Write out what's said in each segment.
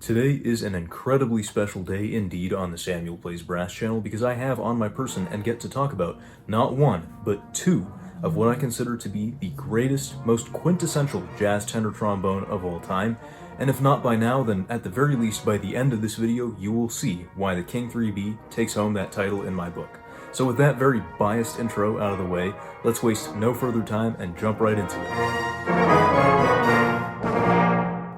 Today is an incredibly special day indeed on the Samuel Plays Brass channel because I have on my person and get to talk about not one, but two of what I consider to be the greatest, most quintessential jazz tenor trombone of all time. And if not by now, then at the very least by the end of this video, you will see why the King 3B takes home that title in my book. So with that very biased intro out of the way, let's waste no further time and jump right into it.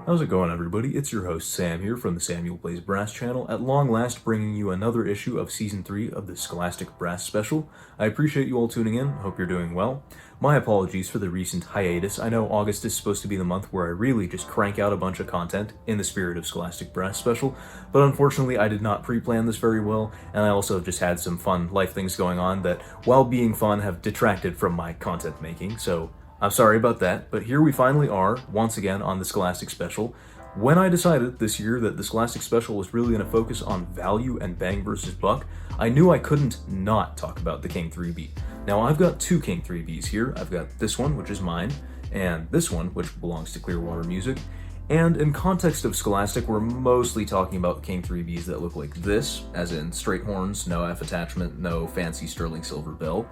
How's it going, everybody? It's your host Sam here from the Samuel Plays Brass channel, at long last bringing you another issue of Season 3 of the Scholastic Brass Special. I appreciate you all tuning in, hope you're doing well. My apologies for the recent hiatus. I know August is supposed to be the month where I really just crank out a bunch of content in the spirit of Scholastic Brass Special, but unfortunately I did not pre-plan this very well, and I also have just had some fun life things going on that, while being fun, have detracted from my content making, so I'm sorry about that, but here we finally are, once again, on the Scholastic Special. When I decided this year that the Scholastic Special was really going to focus on value and bang versus buck, I knew I couldn't not talk about the King 3B. Now, I've got two King 3Bs here. I've got this one, which is mine, and this one, which belongs to Clearwater Music. And in context of Scholastic, we're mostly talking about King 3Bs that look like this, as in straight horns, no F attachment, no fancy sterling silver bell.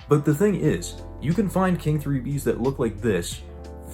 But the thing is, you can find King 3Bs that look like this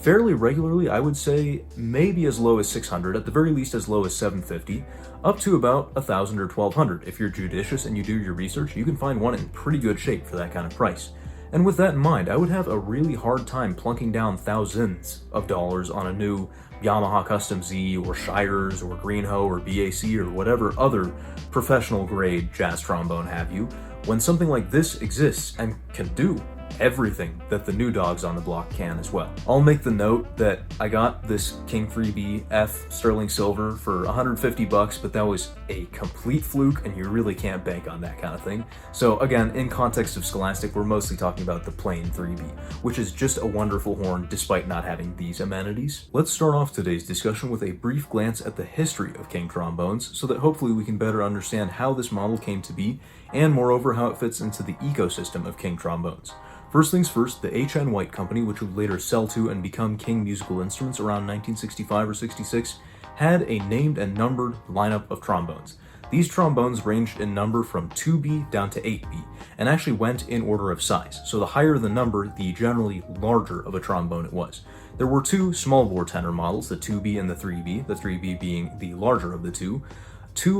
fairly regularly. I would say maybe as low as 600, at the very least as low as 750, up to about 1,000 or 1,200. If you're judicious and you do your research, you can find one in pretty good shape for that kind of price. And with that in mind, I would have a really hard time plunking down thousands of dollars on a new Yamaha Custom Z or Shires or Greenhoe or BAC or whatever other professional grade jazz trombone have you, when something like this exists and can do everything that the new dogs on the block can as well. I'll make the note that I got this King 3B F sterling silver for 150 bucks, but that was a complete fluke and you really can't bank on that kind of thing. So again, in context of Scholastic, we're mostly talking about the plain 3B, which is just a wonderful horn despite not having these amenities. Let's start off today's discussion with a brief glance at the history of King trombones so that hopefully we can better understand how this model came to be and moreover how it fits into the ecosystem of King trombones. First things first, the H.N. White Company, which would later sell to and become King Musical Instruments around 1965 or 66, had a named and numbered lineup of trombones. These trombones ranged in number from 2B down to 8B, and actually went in order of size. So the higher the number, the generally larger of a trombone it was. There were two small bore tenor models, the 2B and the 3B being the larger of the two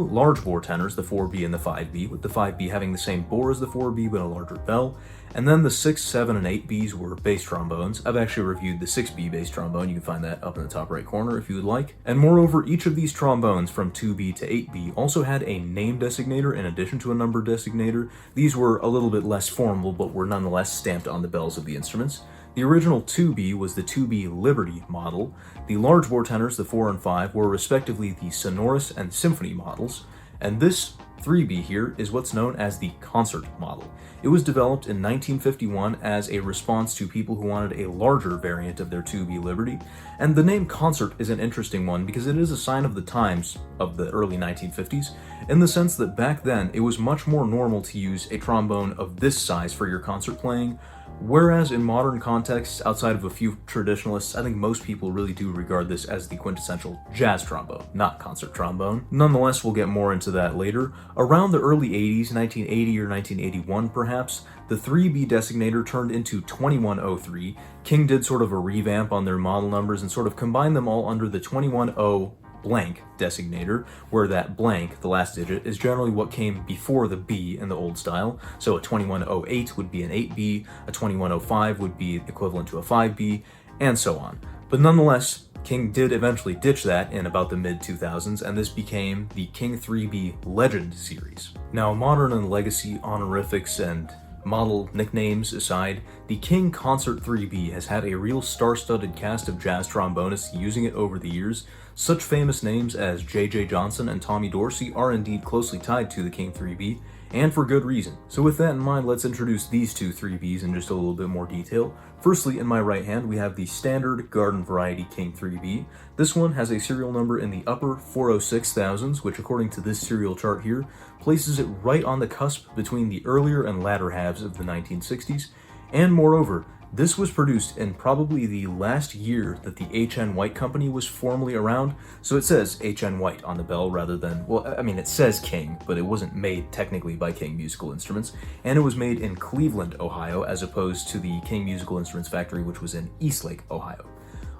large bore tenors, the 4B and the 5B, with the 5B having the same bore as the 4B but a larger bell, and then the 6, 7, and 8Bs were bass trombones. I've actually reviewed the 6B bass trombone, you can find that up in the top right corner if you would like. And moreover, each of these trombones from 2B to 8B also had a name designator in addition to a number designator. These were a little bit less formal but were nonetheless stamped on the bells of the instruments. The original 2B was the 2B Liberty model. The large bore tenors, the 4 and 5, were respectively the Sonorous and Symphony models, and this 3B here is what's known as the Concert model. It was developed in 1951 as a response to people who wanted a larger variant of their 2B Liberty, and the name Concert is an interesting one because it is a sign of the times of the early 1950s, in the sense that back then it was much more normal to use a trombone of this size for your concert playing, whereas in modern contexts, outside of a few traditionalists, I think most people really do regard this as the quintessential jazz trombone, not concert trombone. Nonetheless, we'll get more into that later. Around the early 80s, 1980 or 1981 perhaps, the 3B designator turned into 2103. King did sort of a revamp on their model numbers and sort of combined them all under the 210 blank designator, where that blank, the last digit, is generally what came before the B in the old style. So a 2108 would be an 8B, a 2105 would be equivalent to a 5B, and so on. But nonetheless, King did eventually ditch that in about the mid-2000s, and this became the King 3B Legend series. Now, modern and legacy honorifics and model nicknames aside, the King Concert 3B has had a real star-studded cast of jazz trombonists using it over the years. Such famous names as J.J. Johnson and Tommy Dorsey are indeed closely tied to the King 3B, and for good reason. So with that in mind, let's introduce these two 3Bs in just a little bit more detail. Firstly, in my right hand, we have the standard garden variety King 3B. This one has a serial number in the upper 406,000s, which according to this serial chart here, places it right on the cusp between the earlier and latter halves of the 1960s, and moreover, This was produced in probably the last year that the H.N. White Company was formally around, so it says H.N. White on the bell rather than, well, I mean, it says King, but it wasn't made technically by King Musical Instruments, and it was made in Cleveland, Ohio, as opposed to the King Musical Instruments factory, which was in Eastlake, Ohio.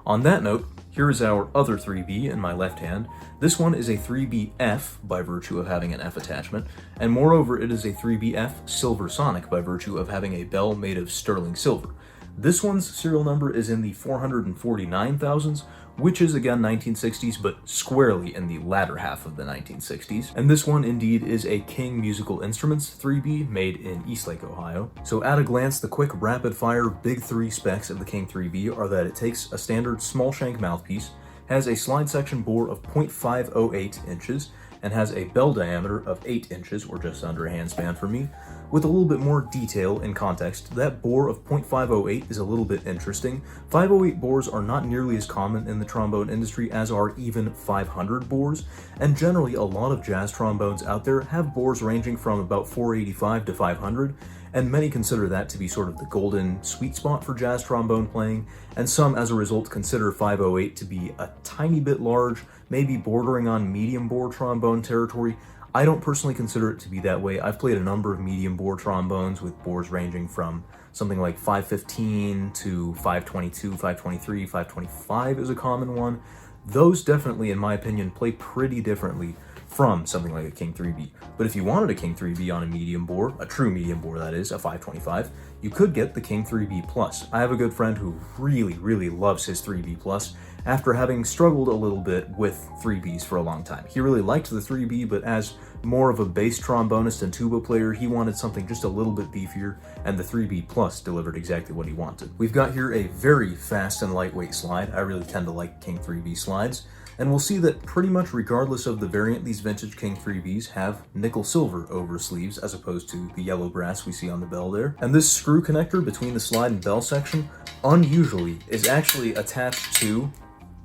On that note, here is our other 3B in my left hand. This one is a 3BF by virtue of having an F attachment, and moreover it is a 3BF Silversonic by virtue of having a bell made of sterling silver. This one's serial number is in the 449,000s, which is again 1960s, but squarely in the latter half of the 1960s. And this one indeed is a King Musical Instruments 3B made in Eastlake, Ohio. So at a glance, the quick rapid fire big three specs of the King 3B are that it takes a standard small shank mouthpiece, has a slide section bore of 0.508 inches, and has a bell diameter of 8 inches, or just under a handspan for me. With a little bit more detail and context, that bore of 0.508 is a little bit interesting. 508 bores are not nearly as common in the trombone industry as are even 500 bores, and generally a lot of jazz trombones out there have bores ranging from about 485 to 500, and many consider that to be sort of the golden sweet spot for jazz trombone playing, and some as a result consider 508 to be a tiny bit large, maybe bordering on medium bore trombone territory. I don't personally consider it to be that way. I've played a number of medium bore trombones with bores ranging from something like 515 to 522, 523, 525 is a common one. Those definitely, in my opinion, play pretty differently from something like a King 3B. But if you wanted a King 3B on a medium bore, a true medium bore that is, a 525, you could get the King 3B Plus. I have a good friend who really loves his 3B Plus after having struggled a little bit with 3Bs for a long time. He really liked the 3B, but as more of a bass trombonist and tuba player, he wanted something just a little bit beefier, and the 3B Plus delivered exactly what he wanted. We've got here a very fast and lightweight slide. I really tend to like King 3B slides. And we'll see that pretty much regardless of the variant, these vintage King 3Bs have nickel silver over sleeves as opposed to the yellow brass we see on the bell there. And this screw connector between the slide and bell section, unusually, is actually attached to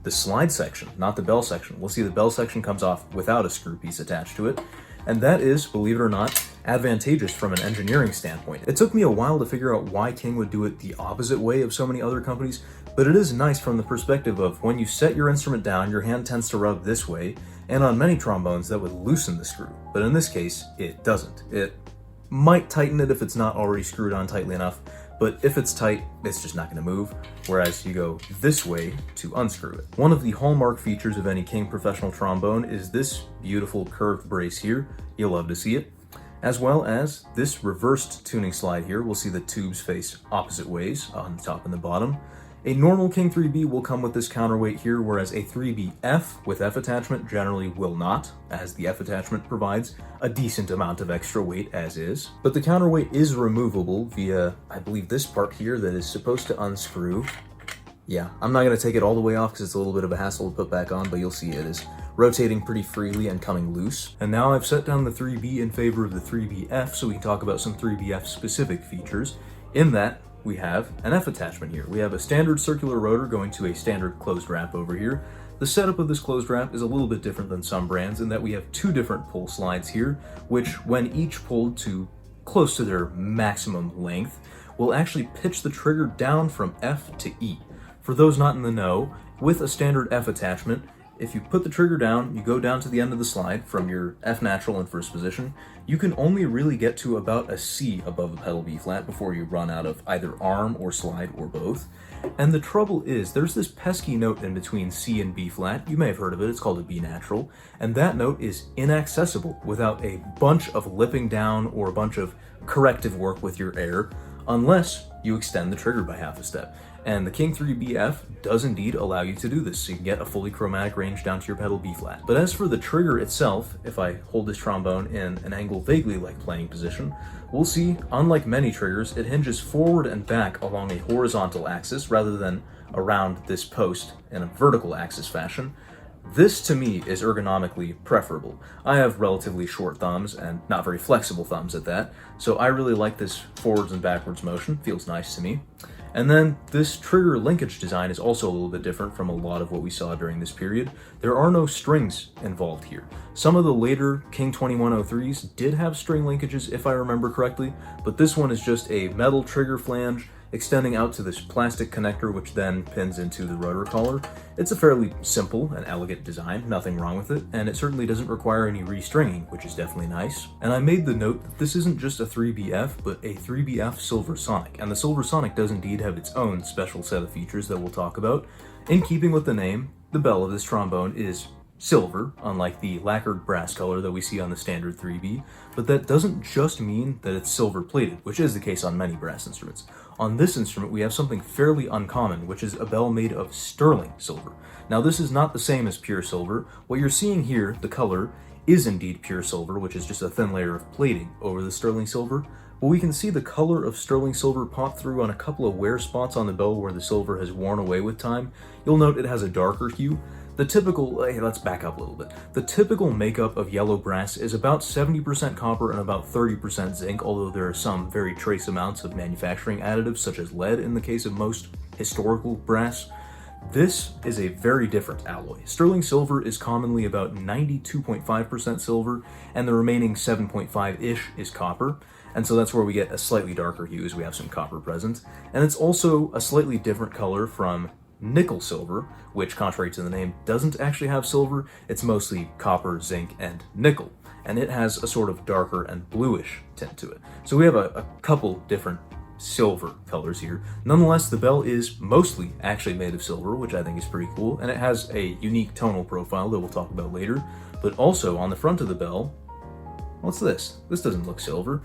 the slide section, not the bell section. We'll see the bell section comes off without a screw piece attached to it. And that is, believe it or not, advantageous from an engineering standpoint. It took me a while to figure out why King would do it the opposite way of so many other companies, but it is nice from the perspective of when you set your instrument down, your hand tends to rub this way, and on many trombones that would loosen the screw. But in this case, it doesn't. It might tighten it if it's not already screwed on tightly enough, but if it's tight, it's just not going to move, whereas you go this way to unscrew it. One of the hallmark features of any King professional trombone is this beautiful curved brace here. You'll love to see it. As well as this reversed tuning slide here. We'll see the tubes face opposite ways on the top and the bottom. A normal King 3B will come with this counterweight here, whereas a 3BF with F attachment generally will not, as the F attachment provides a decent amount of extra weight as is. But the counterweight is removable via, I believe, this part here that is supposed to unscrew. Yeah, I'm not going to take it all the way off because it's a little bit of a hassle to put back on, but you'll see it is rotating pretty freely and coming loose. And now I've set down the 3B in favor of the 3BF so we can talk about some 3BF specific features. In that, we have an F attachment here. We have a standard circular rotor going to a standard closed wrap over here. The setup of this closed wrap is a little bit different than some brands in that we have two different pull slides here, which when each pulled to close to their maximum length, will actually pitch the trigger down from F to E. For those not in the know, with a standard F attachment, if you put the trigger down, you go down to the end of the slide from your F natural in first position, you can only really get to about a C above the pedal B flat before you run out of either arm or slide or both. And the trouble is, there's this pesky note in between C and B flat. You may have heard of it, it's called a B natural, and that note is inaccessible without a bunch of lipping down or a bunch of corrective work with your air, unless you extend the trigger by half a step. And the King 3BF does indeed allow you to do this, so you can get a fully chromatic range down to your pedal B flat. But as for the trigger itself, if I hold this trombone in an angle vaguely like playing position, we'll see, unlike many triggers, it hinges forward and back along a horizontal axis rather than around this post in a vertical axis fashion. This, to me, is ergonomically preferable. I have relatively short thumbs and not very flexible thumbs at that, so I really like this forwards and backwards motion. Feels nice to me. And then this trigger linkage design is also a little bit different from a lot of what we saw during this period. There are no strings involved here. Some of the later King 2103s did have string linkages if I remember correctly, but this one is just a metal trigger flange extending out to this plastic connector which then pins into the rotor collar. It's a fairly simple and elegant design, nothing wrong with it, and it certainly doesn't require any restringing, which is definitely nice. And I made the note that this isn't just a 3BF, but a 3BF Silversonic, and the Silversonic does indeed have its own special set of features that we'll talk about. In keeping with the name, the bell of this trombone is silver, unlike the lacquered brass color that we see on the standard 3B, but that doesn't just mean that it's silver plated, which is the case on many brass instruments. On this instrument, we have something fairly uncommon, which is a bell made of sterling silver. Now, this is not the same as pure silver. What you're seeing here, the color, is indeed pure silver, which is just a thin layer of plating over the sterling silver, but we can see the color of sterling silver pop through on a couple of wear spots on the bell where the silver has worn away with time. You'll note it has a darker hue. The typical, let's back up a little bit. The typical makeup of yellow brass is about 70% copper and about 30% zinc, although there are some very trace amounts of manufacturing additives, such as lead in the case of most historical brass. This is a very different alloy. Sterling silver is commonly about 92.5% silver, and the remaining 7.5-ish is copper. And so that's where we get a slightly darker hue, as we have some copper present. And it's also a slightly different color from nickel silver, which, contrary to the name, doesn't actually have silver. It's mostly copper, zinc, and nickel, and it has a sort of darker and bluish tint to it. So we have a couple different silver colors here. Nonetheless, the bell is mostly actually made of silver, which I think is pretty cool, and it has a unique tonal profile that we'll talk about later. But also, on the front of the bell, what's this? This doesn't look silver.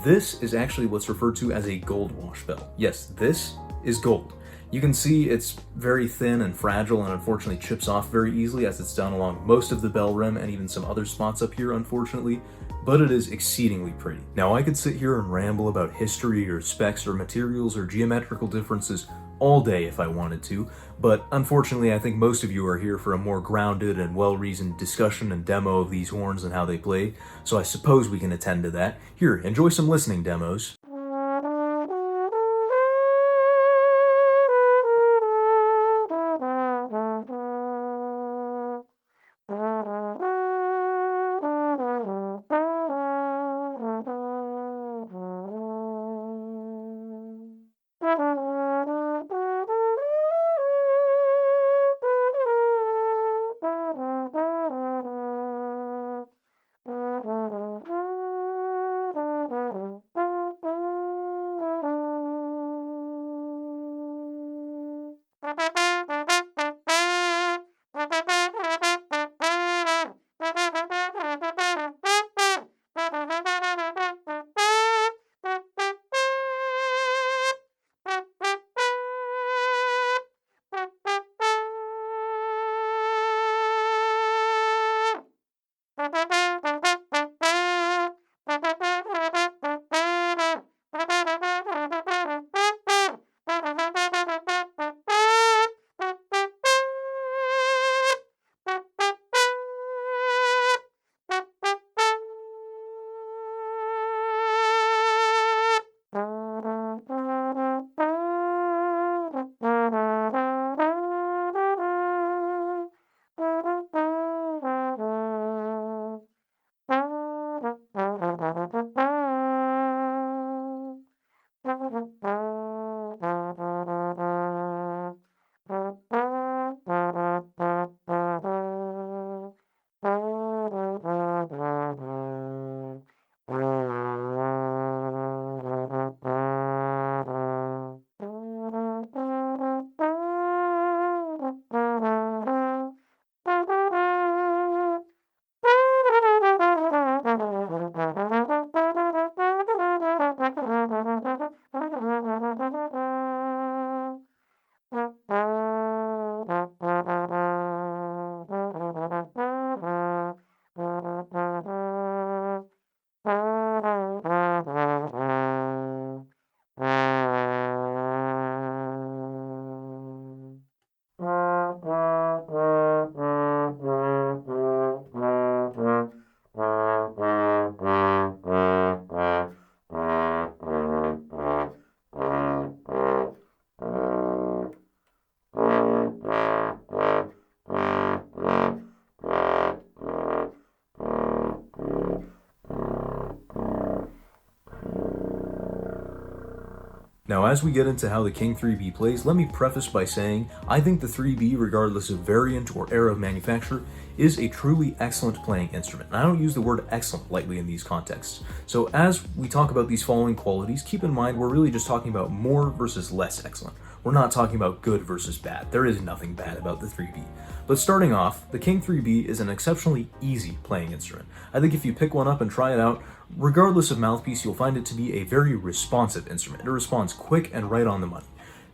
This is actually what's referred to as a gold wash bell. Yes, this is gold. You can see it's very thin and fragile and unfortunately chips off very easily, as it's done along most of the bell rim and even some other spots up here, unfortunately, but it is exceedingly pretty. Now, I could sit here and ramble about history or specs or materials or geometrical differences all day if I wanted to, but unfortunately I think most of you are here for a more grounded and well-reasoned discussion and demo of these horns and how they play, so I suppose we can attend to that. Here, enjoy some listening demos. Now, as we get into how the King 3B plays, let me preface by saying I think the 3B, regardless of variant or era of manufacture, is a truly excellent playing instrument. And I don't use the word excellent lightly in these contexts. So as we talk about these following qualities, keep in mind we're really just talking about more versus less excellent. We're not talking about good versus bad. There is nothing bad about the 3B. But starting off, the King 3B is an exceptionally easy playing instrument. I think if you pick one up and try it out, regardless of mouthpiece, you'll find it to be a very responsive instrument. It responds quick and right on the money.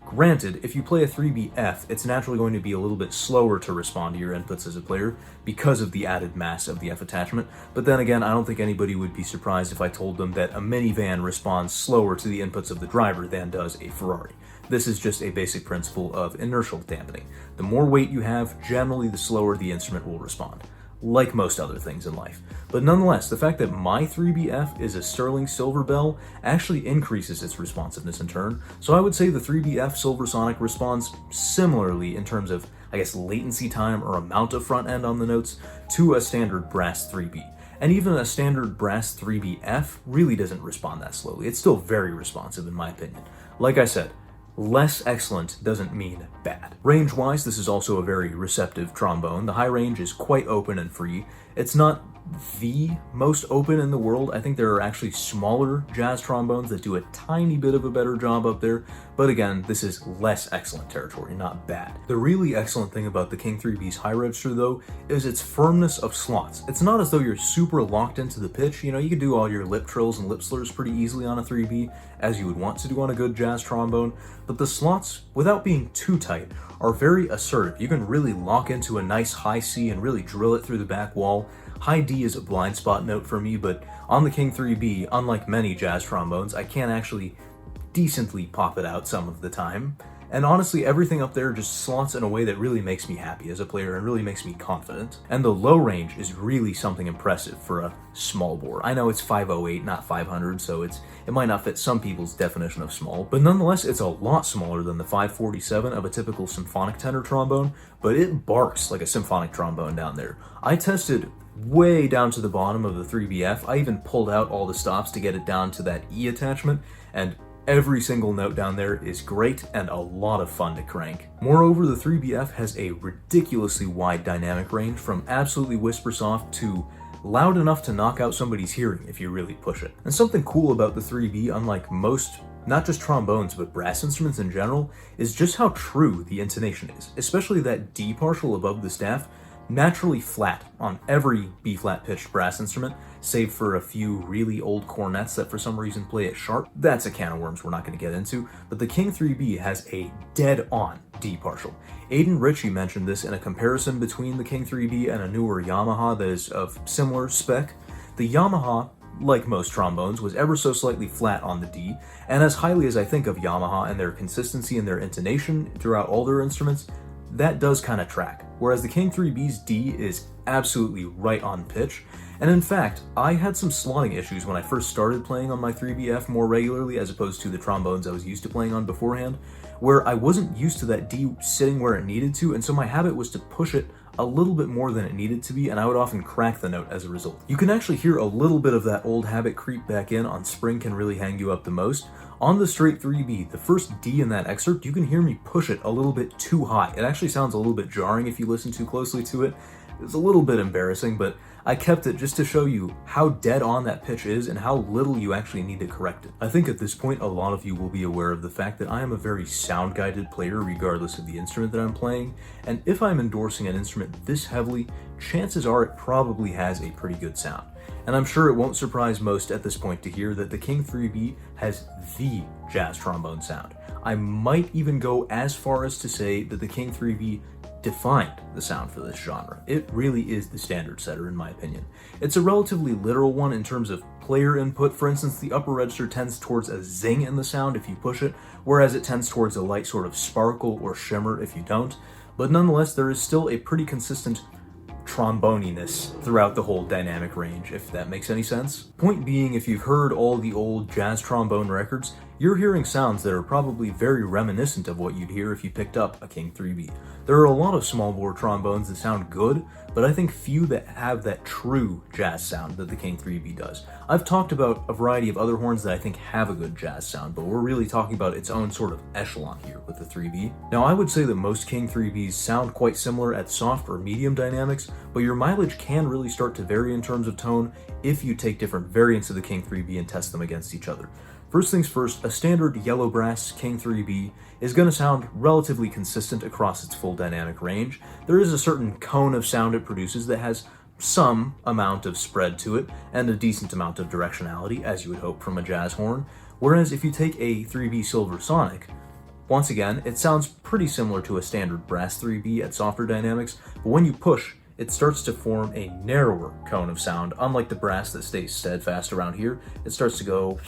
Granted, if you play a 3BF, it's naturally going to be a little bit slower to respond to your inputs as a player because of the added mass of the F attachment, but then again, I don't think anybody would be surprised if I told them that a minivan responds slower to the inputs of the driver than does a Ferrari. This is just a basic principle of inertial dampening. The more weight you have, generally the slower the instrument will respond, like most other things in life. But nonetheless, the fact that my 3BF is a sterling silver bell actually increases its responsiveness in turn, so I would say the 3BF Silversonic responds similarly in terms of, I guess, latency time or amount of front end on the notes to a standard brass 3B. And even a standard brass 3BF really doesn't respond that slowly. It's still very responsive in my opinion. Like I said, less excellent doesn't mean bad. Range-wise, this is also a very receptive trombone. The high range is quite open and free. It's not the most open in the world. I think there are actually smaller jazz trombones that do a tiny bit of a better job up there, but again, this is less excellent territory, not bad. The really excellent thing about the King 3B's high register though is its firmness of slots. It's not as though you're super locked into the pitch. You know, you can do all your lip trills and lip slurs pretty easily on a 3B, as you would want to do on a good jazz trombone, but the slots, without being too tight, are very assertive. You can really lock into a nice high C and really drill it through the back wall. High D is a blind spot note for me, but on the King 3B, unlike many jazz trombones, I can actually decently pop it out some of the time. And honestly, everything up there just slots in a way that really makes me happy as a player and really makes me confident. And the low range is really something impressive for a small bore. I know it's 508, not 500, so it might not fit some people's definition of small, but nonetheless, it's a lot smaller than the 547 of a typical symphonic tenor trombone, but it barks like a symphonic trombone down there. I tested way down to the bottom of the 3BF. I even pulled out all the stops to get it down to that E attachment, and every single note down there is great and a lot of fun to crank. Moreover, the 3BF has a ridiculously wide dynamic range from absolutely whisper soft to loud enough to knock out somebody's hearing if you really push it. And something cool about the 3B, unlike most, not just trombones, but brass instruments in general, is just how true the intonation is, especially that D partial above the staff, naturally flat on every B-flat pitched brass instrument, save for a few really old cornets that for some reason play it sharp. That's a can of worms we're not going to get into, but the King 3B has a dead-on D partial. Aidan Ritchie mentioned this in a comparison between the King 3B and a newer Yamaha that is of similar spec. The Yamaha, like most trombones, was ever so slightly flat on the D, and as highly as I think of Yamaha and their consistency and their intonation throughout all their instruments, that does kind of track, whereas the King 3B's D is absolutely right on pitch. And in fact, I had some slotting issues when I first started playing on my 3BF more regularly as opposed to the trombones I was used to playing on beforehand, where I wasn't used to that D sitting where it needed to, and so my habit was to push it a little bit more than it needed to be, and I would often crack the note as a result. You can actually hear a little bit of that old habit creep back in on Spring Can Really Hang You Up the Most. On the straight 3B, the first D in that excerpt, you can hear me push it a little bit too high. It actually sounds a little bit jarring if you listen too closely to it. It's a little bit embarrassing, but I kept it just to show you how dead on that pitch is and how little you actually need to correct it. I think at this point a lot of you will be aware of the fact that I am a very sound-guided player regardless of the instrument that I'm playing, and if I'm endorsing an instrument this heavily, chances are it probably has a pretty good sound. And I'm sure it won't surprise most at this point to hear that the King 3B has the jazz trombone sound. I might even go as far as to say that the King 3B defined the sound for this genre. It really is the standard setter in my opinion. It's a relatively literal one in terms of player input. For instance, the upper register tends towards a zing in the sound if you push it, whereas it tends towards a light sort of sparkle or shimmer if you don't. But nonetheless, there is still a pretty consistent tromboniness throughout the whole dynamic range, if that makes any sense. Point being, if you've heard all the old jazz trombone records, you're hearing sounds that are probably very reminiscent of what you'd hear if you picked up a King 3B. There are a lot of small bore trombones that sound good, but I think few that have that true jazz sound that the King 3B does. I've talked about a variety of other horns that I think have a good jazz sound, but we're really talking about its own sort of echelon here with the 3B. Now, I would say that most King 3Bs sound quite similar at soft or medium dynamics, but your mileage can really start to vary in terms of tone if you take different variants of the King 3B and test them against each other. First things first, a standard yellow brass King 3B is going to sound relatively consistent across its full dynamic range. There is a certain cone of sound it produces that has some amount of spread to it and a decent amount of directionality, as you would hope from a jazz horn. Whereas if you take a 3B Silversonic, once again, it sounds pretty similar to a standard brass 3B at softer dynamics, but when you push, it starts to form a narrower cone of sound. Unlike the brass that stays steadfast around here, it starts to go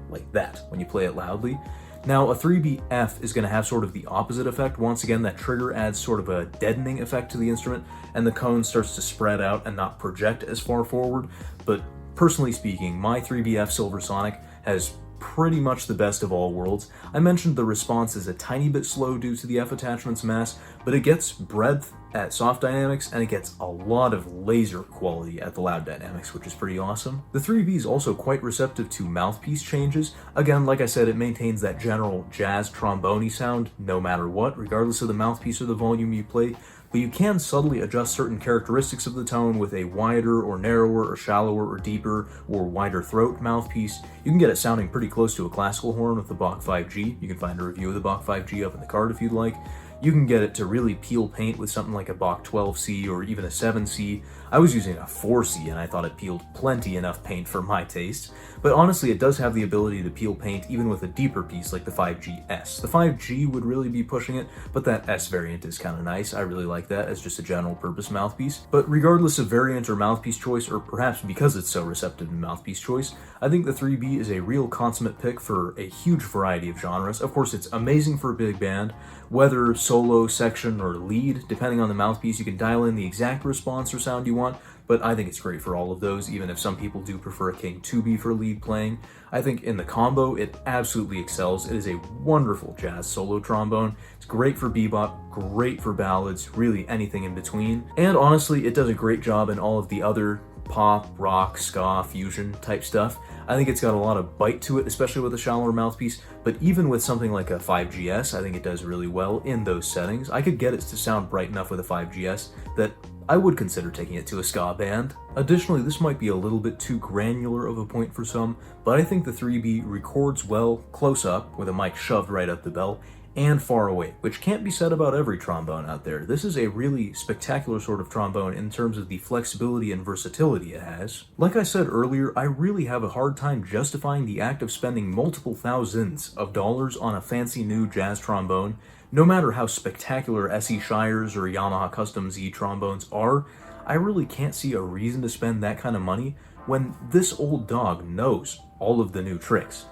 like that when you play it loudly. Now, a 3BF is going to have sort of the opposite effect. Once again, that trigger adds sort of a deadening effect to the instrument, and the cone starts to spread out and not project as far forward. But personally speaking, my 3BF Silversonic has pretty much the best of all worlds. I mentioned the response is a tiny bit slow due to the F attachment's mass, but it gets breadth at soft dynamics and it gets a lot of laser quality at the loud dynamics, which is pretty awesome. The 3B is also quite receptive to mouthpiece changes. Again, like I said, it maintains that general jazz trombone sound no matter what, regardless of the mouthpiece or the volume you play, but you can subtly adjust certain characteristics of the tone with a wider or narrower or shallower or deeper or wider throat mouthpiece. You can get it sounding pretty close to a classical horn with the Bach 5G. You can find a review of the Bach 5G up in the card if you'd like. You can get it to really peel paint with something like a Bach 12C or even a 7C. I was using a 4C and I thought it peeled plenty enough paint for my taste. But honestly, it does have the ability to peel paint even with a deeper piece like the 5GS. The 5G would really be pushing it, but that S variant is kind of nice. I really like that as just a general purpose mouthpiece. But regardless of variant or mouthpiece choice, or perhaps because it's so receptive to mouthpiece choice, I think the 3B is a real consummate pick for a huge variety of genres. Of course, it's amazing for a big band, whether solo, section, or lead. Depending on the mouthpiece, you can dial in the exact response or sound you want, but I think it's great for all of those, even if some people do prefer a King 2B for lead playing. I think in the combo, it absolutely excels. It is a wonderful jazz solo trombone. It's great for bebop, great for ballads, really anything in between. And honestly, it does a great job in all of the other pop, rock, ska, fusion type stuff. I think it's got a lot of bite to it, especially with a shallower mouthpiece, but even with something like a 5GS, I think it does really well in those settings. I could get it to sound bright enough with a 5GS that I would consider taking it to a ska band. Additionally, this might be a little bit too granular of a point for some, but I think the 3B records well close up with a mic shoved right up the bell and far away, which can't be said about every trombone out there. This is a really spectacular sort of trombone in terms of the flexibility and versatility it has. Like I said earlier, I really have a hard time justifying the act of spending multiple thousands of dollars on a fancy new jazz trombone. No matter how spectacular SE Shires or Yamaha Custom Z trombones are, I really can't see a reason to spend that kind of money when this old dog knows all of the new tricks.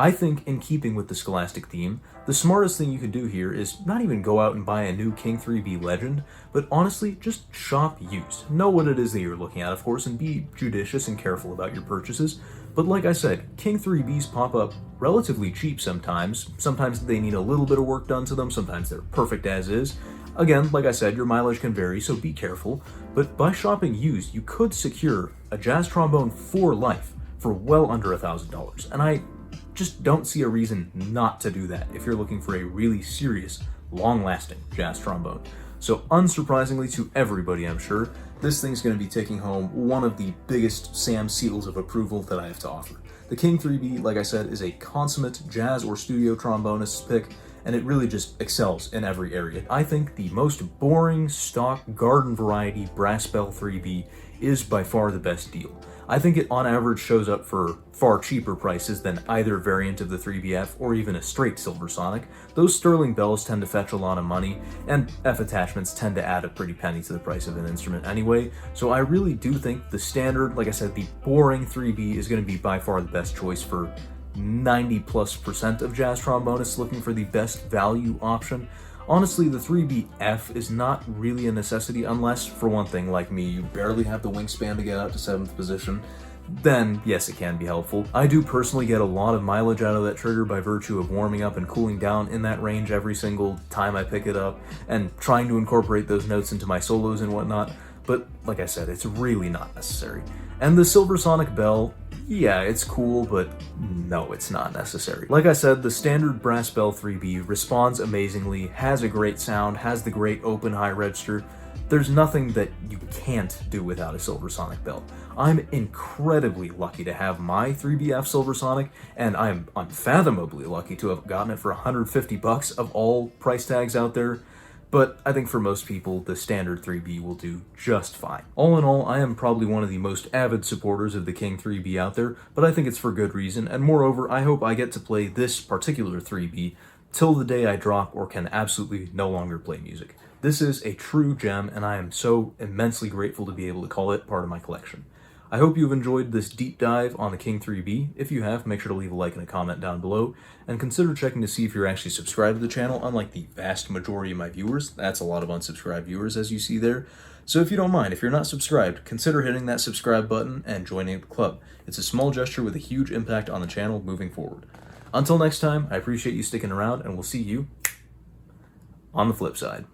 I think, in keeping with the Scholastic theme, the smartest thing you could do here is not even go out and buy a new King 3B Legend, but honestly, just shop used. Know what it is that you're looking at, of course, and be judicious and careful about your purchases. But like I said, King 3Bs pop up relatively cheap sometimes. Sometimes they need a little bit of work done to them, sometimes they're perfect as is. Again, like I said, your mileage can vary, so be careful. But by shopping used, you could secure a jazz trombone for life for well under $1,000. And I just don't see a reason not to do that if you're looking for a really serious, long-lasting jazz trombone. So unsurprisingly to everybody, I'm sure, this thing's going to be taking home one of the biggest Sam seals of approval that I have to offer. The King 3B, like I said, is a consummate jazz or studio trombonist's pick, and it really just excels in every area. I think the most boring, stock, garden variety brass bell 3B is by far the best deal. I think it on average shows up for far cheaper prices than either variant of the 3BF or even a straight Silversonic. Those sterling bells tend to fetch a lot of money, and F attachments tend to add a pretty penny to the price of an instrument anyway, so I really do think the standard, like I said, the boring 3B is going to be by far the best choice for 90+% of jazz trombonists looking for the best value option. Honestly, the 3BF is not really a necessity unless, for one thing, like me, you barely have the wingspan to get out to 7th position. Then, yes, it can be helpful. I do personally get a lot of mileage out of that trigger by virtue of warming up and cooling down in that range every single time I pick it up, and trying to incorporate those notes into my solos and whatnot, but like I said, it's really not necessary. And the Silversonic bell, yeah, it's cool, but no, it's not necessary. Like I said, the standard brass bell 3B responds amazingly, has a great sound, has the great open high register. There's nothing that you can't do without a Silversonic bell. I'm incredibly lucky to have my 3BF Silversonic, and I'm unfathomably lucky to have gotten it for $150 of all price tags out there. But I think for most people, the standard 3B will do just fine. All in all, I am probably one of the most avid supporters of the King 3B out there, but I think it's for good reason, and moreover, I hope I get to play this particular 3B till the day I drop or can absolutely no longer play music. This is a true gem, and I am so immensely grateful to be able to call it part of my collection. I hope you've enjoyed this deep dive on the King 3B. If you have, make sure to leave a like and a comment down below, and consider checking to see if you're actually subscribed to the channel, unlike the vast majority of my viewers. That's a lot of unsubscribed viewers, as you see there. So if you don't mind, if you're not subscribed, consider hitting that subscribe button and joining the club. It's a small gesture with a huge impact on the channel moving forward. Until next time, I appreciate you sticking around, and we'll see you on the flip side.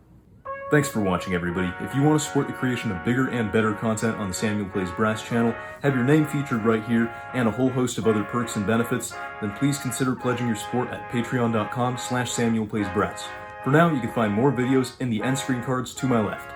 Thanks for watching, everybody. If you want to support the creation of bigger and better content on the Samuel Plays Brass channel, have your name featured right here, and a whole host of other perks and benefits, then please consider pledging your support at patreon.com/SamuelPlaysBrass. For now, you can find more videos in the end screen cards to my left.